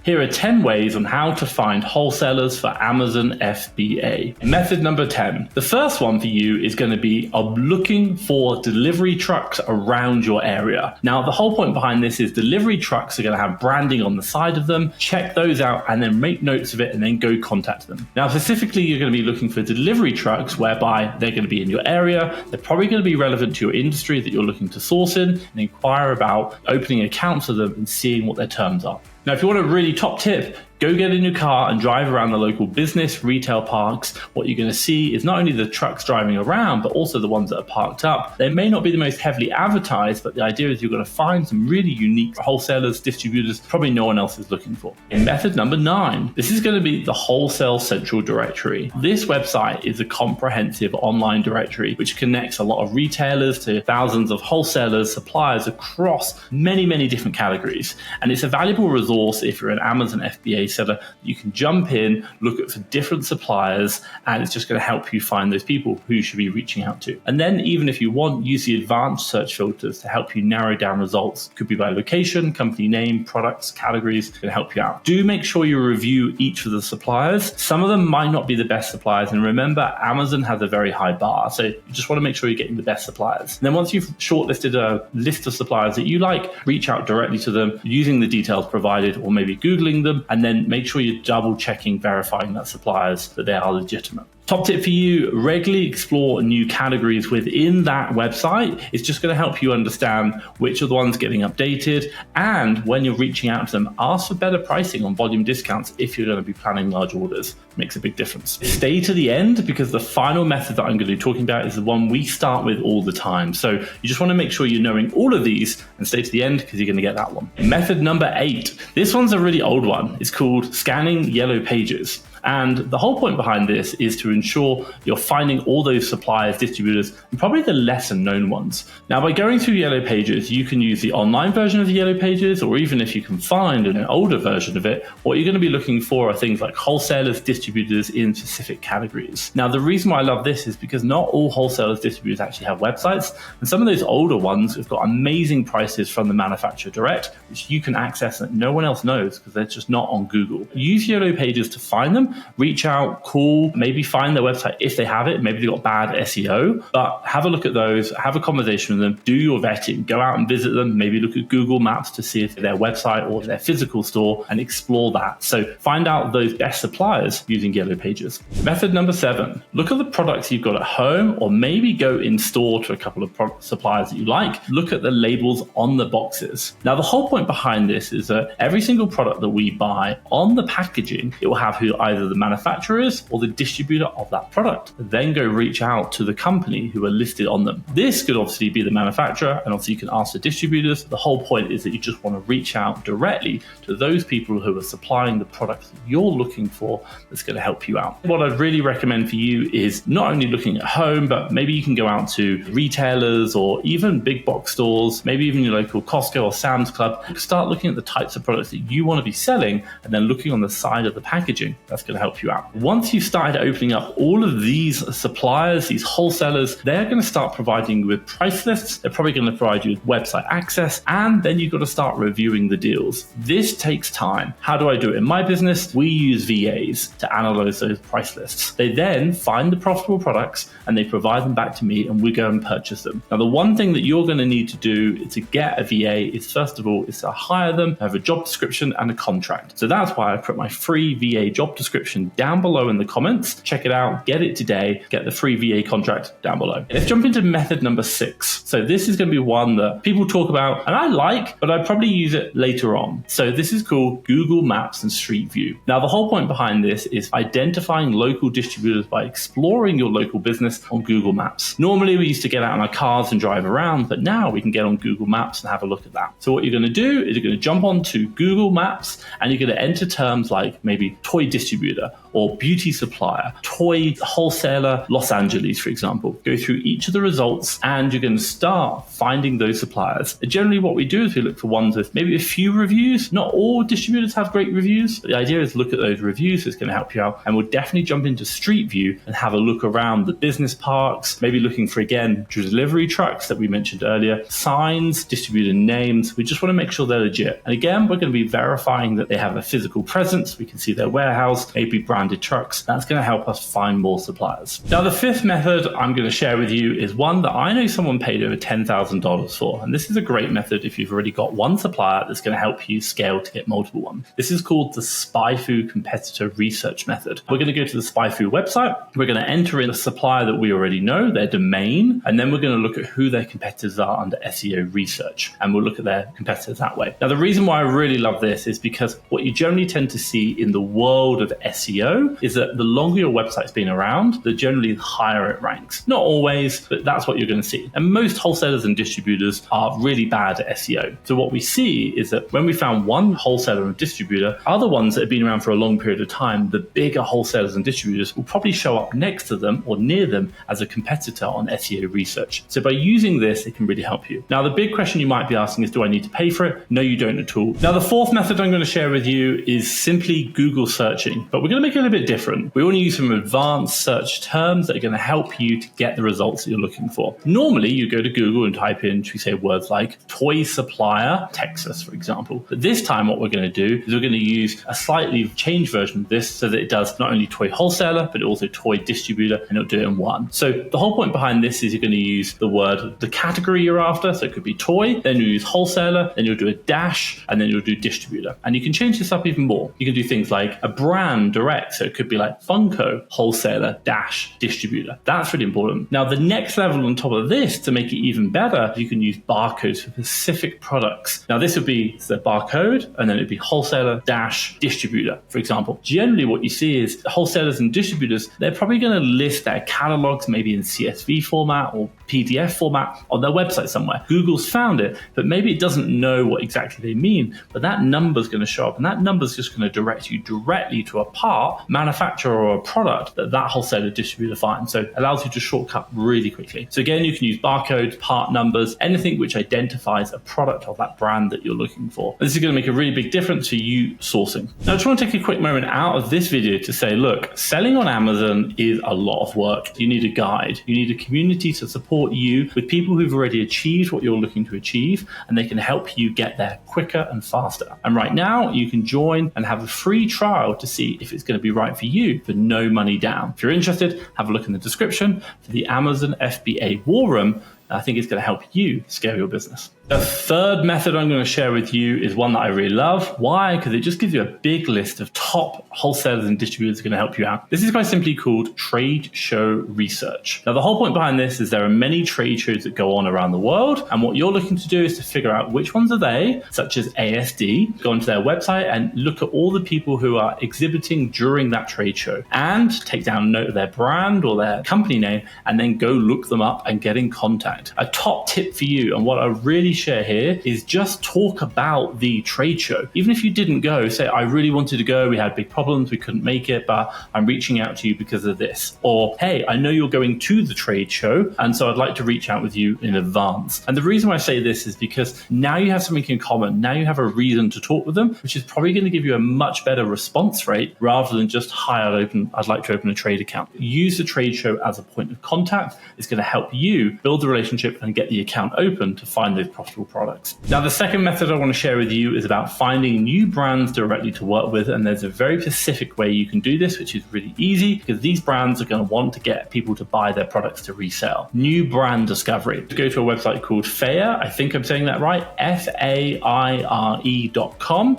Here are 10 ways on how to find wholesalers for Amazon FBA. Method number 10. The first one for you is going to be looking for delivery trucks around your area. Now, the whole point behind this is delivery trucks are going to have branding on the side of them. Check those out and then make notes of it and then go contact them. Now, specifically, you're going to be looking for delivery trucks whereby they're going to be in your area. They're probably going to be relevant to your industry that you're looking to source in, and inquire about opening accounts with them and seeing what their terms are. Now, if you want a really top tip, go get in your car and drive around the local business retail parks. What you're going to see is not only the trucks driving around, but also the ones that are parked up. They may not be the most heavily advertised, but the idea is you're going to find some really unique wholesalers, distributors, probably no one else is looking for. In method number 9, this is going to be the Wholesale Central Directory. This website is a comprehensive online directory which connects a lot of retailers to thousands of wholesalers, suppliers across many, many different categories. And it's a valuable resource if you're an Amazon FBA seller. You can jump in, look at for different suppliers, and it's just going to help you find those people who you should be reaching out to. And then even if you want, use the advanced search filters to help you narrow down results. Could be by location, company name, products, categories, can help you out. Do make sure you review each of the suppliers. Some of them might not be the best suppliers. And remember, Amazon has a very high bar. So you just want to make sure you're getting the best suppliers. And then once you've shortlisted a list of suppliers that you like, reach out directly to them using the details provided, or maybe Googling them, and then make sure you're double checking, verifying that suppliers, that they are legitimate. Top tip for you, regularly explore new categories within that website. It's just going to help you understand which are the ones getting updated. And when you're reaching out to them, ask for better pricing on volume discounts if you're going to be planning large orders. It makes a big difference. Stay to the end because the final method that I'm going to be talking about is the one we start with all the time. So you just want to make sure you're knowing all of these and stay to the end because you're going to get that one. Method number 8. This one's a really old one. It's called scanning yellow pages. And the whole point behind this is to ensure you're finding all those suppliers, distributors, and probably the lesser known ones. Now, by going through Yellow Pages, you can use the online version of the Yellow Pages, or even if you can find an older version of it, what you're going to be looking for are things like wholesalers, distributors in specific categories. Now, the reason why I love this is because not all wholesalers, distributors actually have websites, and some of those older ones have got amazing prices from the manufacturer direct, which you can access that no one else knows because they're just not on Google. Use Yellow Pages to find them. Reach out, call, maybe find their website if they have it. Maybe they've got bad SEO, but have a look at those, have a conversation with them, do your vetting, go out and visit them, maybe look at Google Maps to see if their website or their physical store and explore that. So find out those best suppliers using Yellow Pages. Method number 7, look at the products you've got at home, or maybe go in store to a couple of suppliers that you like. Look at the labels on the boxes. Now, the whole point behind this is that every single product that we buy on the packaging, it will have who either the manufacturer is or the distributor of that product. Then go reach out to the company who are listed on them. This could obviously be the manufacturer, and obviously you can ask the distributors. The whole point is that you just want to reach out directly to those people who are supplying the products that you're looking for that's going to help you out. What I'd really recommend for you is not only looking at home, but maybe you can go out to retailers or even big box stores, maybe even your local Costco or Sam's Club. Start looking at the types of products that you want to be selling and then looking on the side of the packaging. That's going to help you out. Once you've started opening up all of these suppliers, these wholesalers, they're going to start providing you with price lists. They're probably going to provide you with website access, and then you've got to start reviewing the deals. This takes time. How do I do it? In my business, we use VAs to analyze those price lists. They then find the profitable products and they provide them back to me, and we go and purchase them. Now, the one thing that you're going to need to do to get a VA is, first of all, is to hire them, have a job description and a contract. So that's why I put my free VA job description down below in the comments. Check it out, get it today, get the free VA contract down below. Let's jump into method number 6. So this is going to be one that people talk about and I like, but I probably use it later on. So this is called Google Maps and Street View. Now, the whole point behind this is identifying local distributors by exploring your local business on Google Maps. Normally we used to get out in our cars and drive around, but now we can get on Google Maps and have a look at that. So what you're going to do is you're going to jump onto Google Maps and you're going to enter terms like maybe toy distributor. distributor, or beauty supplier, toy wholesaler, Los Angeles, for example. Go through each of the results and you're going to start finding those suppliers. And generally what we do is we look for ones with maybe a few reviews. Not all distributors have great reviews. The idea is look at those reviews. It's going to help you out. And we'll definitely jump into Street View and have a look around the business parks, maybe looking for, again, delivery trucks that we mentioned earlier, signs, distributor names. We just want to make sure they're legit. And again, we're going to be verifying that they have a physical presence. We can see their warehouse, maybe branded trucks. That's going to help us find more suppliers. Now, the fifth method I'm going to share with you is one that I know someone paid over $10,000 for. And this is a great method if you've already got one supplier that's going to help you scale to get multiple ones. This is called the SpyFu Competitor Research Method. We're going to go to the SpyFu website. We're going to enter in a supplier that we already know, their domain, and then we're going to look at who their competitors are under SEO research. And we'll look at their competitors that way. Now, the reason why I really love this is because what you generally tend to see in the world of SEO is that the longer your website's been around, the generally higher it ranks. Not always, but that's what you're going to see. And most wholesalers and distributors are really bad at SEO. So what we see is that when we found one wholesaler and distributor, other ones that have been around for a long period of time, the bigger wholesalers and distributors will probably show up next to them or near them as a competitor on SEO research. So by using this, it can really help you. Now, the big question you might be asking is, do I need to pay for it? No, you don't at all. Now, the fourth method I'm going to share with you is simply Google searching, but we're going to make it a bit different. We want to use some advanced search terms that are going to help you to get the results that you're looking for. Normally, you go to Google and type in, should we say, words like toy supplier, Texas, for example. But this time, what we're going to do is we're going to use a slightly changed version of this so that it does not only toy wholesaler, but also toy distributor, and it'll do it in one. So the whole point behind this is you're going to use the word, the category you're after. So it could be toy, then you'll use wholesaler, then you'll do a dash, and then you'll do distributor. And you can change this up even more. You can do things like a brand direct. So it could be like Funko, wholesaler, dash, distributor. That's really important. Now, the next level on top of this, to make it even better, you can use barcodes for specific products. Now, this would be the barcode, and then it'd be wholesaler, dash, distributor, for example. Generally, what you see is wholesalers and distributors, they're probably going to list their catalogs maybe in CSV format or PDF format on their website somewhere. Google's found it, but maybe it doesn't know what exactly they mean, but that number's going to show up, and that number's just going to direct you directly to a part, manufacturer, or a product that wholesaler distributor finds. So it allows you to shortcut really quickly. So again, you can use barcodes, part numbers, anything which identifies a product of that brand that you're looking for. This is going to make a really big difference for you sourcing. Now, I just want to take a quick moment out of this video to say, look, selling on Amazon is a lot of work. You need a guide. You need a community to support you with people who've already achieved what you're looking to achieve, and they can help you get there quicker and faster. And right now, you can join and have a free trial to see if it's going to be right for you for no money down. If you're interested, have a look in the description for the Amazon FBA War Room. I think it's going to help you scale your business. The third method I'm going to share with you is one that I really love. Why? Because it just gives you a big list of top wholesalers and distributors that are going to help you out. This is quite simply called trade show research. Now, the whole point behind this is there are many trade shows that go on around the world, and what you're looking to do is to figure out which ones are they, such as ASD, go onto their website and look at all the people who are exhibiting during that trade show, and take down a note of their brand or their company name, and then go look them up and get in contact. A top tip for you, and what I really share here, is just talk about the trade show. Even if you didn't go, say, I really wanted to go, we had big problems, we couldn't make it, but I'm reaching out to you because of this. Or, hey, I know you're going to the trade show, and so I'd like to reach out with you in advance. And the reason why I say this is because now you have something in common. Now you have a reason to talk with them, which is probably going to give you a much better response rate rather than just, hi, I'd like to open a trade account. Use the trade show as a point of contact. It's going to help you build the relationship and get the account open to find those profitable products. Now, the second method I want to share with you is about finding new brands directly to work with. And there's a very specific way you can do this, which is really easy, because these brands are going to want to get people to buy their products to resell. New brand discovery. Go to a website called FAIRE. I think I'm saying that right. FAIRE.com.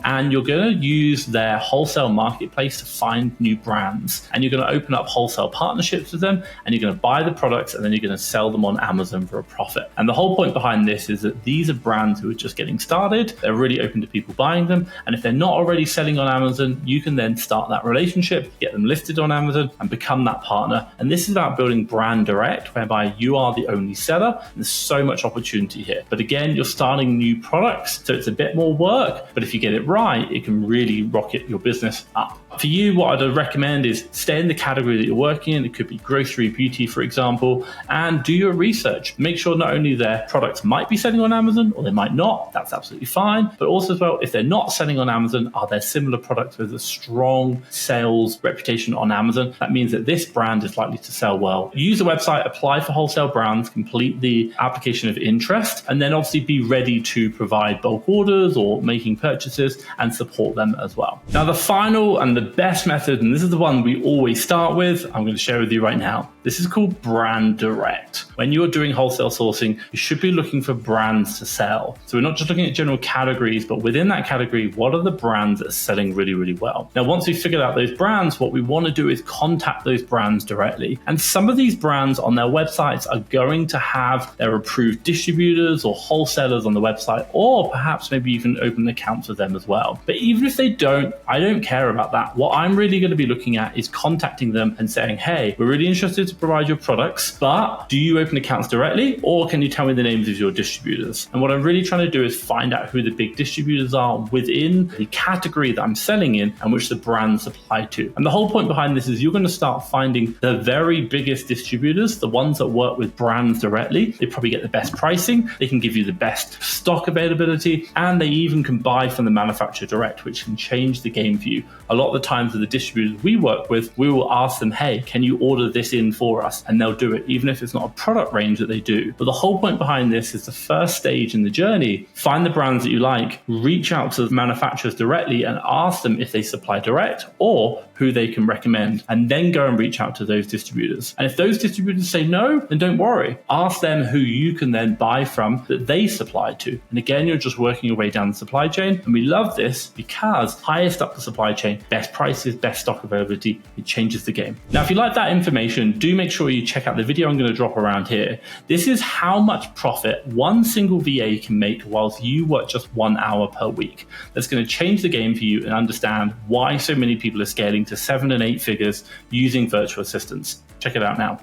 And you're going to use their wholesale marketplace to find new brands. And you're going to open up wholesale partnerships with them, and you're going to buy the products, and then you're going to sell them on Amazon for a profit. And the whole point behind this is that these these are brands who are just getting started. They're really open to people buying them. And if they're not already selling on Amazon, you can then start that relationship, get them listed on Amazon and become that partner. And this is about building brand direct, whereby you are the only seller. And there's so much opportunity here. But again, you're starting new products, so it's a bit more work. But if you get it right, it can really rocket your business up. For you, what I'd recommend is stay in the category that you're working in. It could be grocery, beauty, for example, and do your research. Make sure not only their products might be selling on Amazon or they might not, that's absolutely fine, but also as well, if they're not selling on Amazon, are there similar products with a strong sales reputation on Amazon? That means that this brand is likely to sell well. Use the website, apply for wholesale brands, complete the application of interest, and then obviously be ready to provide bulk orders or making purchases and support them as well. Now, the final and the best method, and this is the one we always start with, I'm going to share with you right now. This is called brand direct. When you're doing wholesale sourcing, you should be looking for brands to sell. So we're not just looking at general categories, but within that category, what are the brands that are selling really, really well? Now, once we've figured out those brands, what we want to do is contact those brands directly. And some of these brands on their websites are going to have their approved distributors or wholesalers on the website, or perhaps maybe you can open accounts with them as well. But even if they don't, I don't care about that. What I'm really going to be looking at is contacting them and saying, hey, we're really interested to provide your products, but do you open accounts directly, or can you tell me the names of your distributors? And what I'm really trying to do is find out who the big distributors are within the category that I'm selling in and which the brands apply to. And the whole point behind this is you're going to start finding the very biggest distributors, the ones that work with brands directly. They probably get the best pricing, they can give you the best stock availability, and they even can buy from the manufacturer direct, which can change the game for you. A lot of the times with the distributors we work with, we will ask them, hey, can you order this in for us? And they'll do it, even if it's not a product range that they do. But the whole point behind this is the first stage in the journey. Find the brands that you like, reach out to the manufacturers directly and ask them if they supply direct or who they can recommend, and then go and reach out to those distributors. And if those distributors say no, then don't worry. Ask them who you can then buy from that they supply to. And again, you're just working your way down the supply chain. And we love this because highest up the supply chain, best prices, best stock availability, it changes the game. Now, if you like that information, do make sure you check out the video I'm going to drop around here. This is how much profit one single VA can make whilst you work just 1 hour per week. That's going to change the game for you and understand why so many people are scaling to 7 and 8 figures using virtual assistants. Check it out now.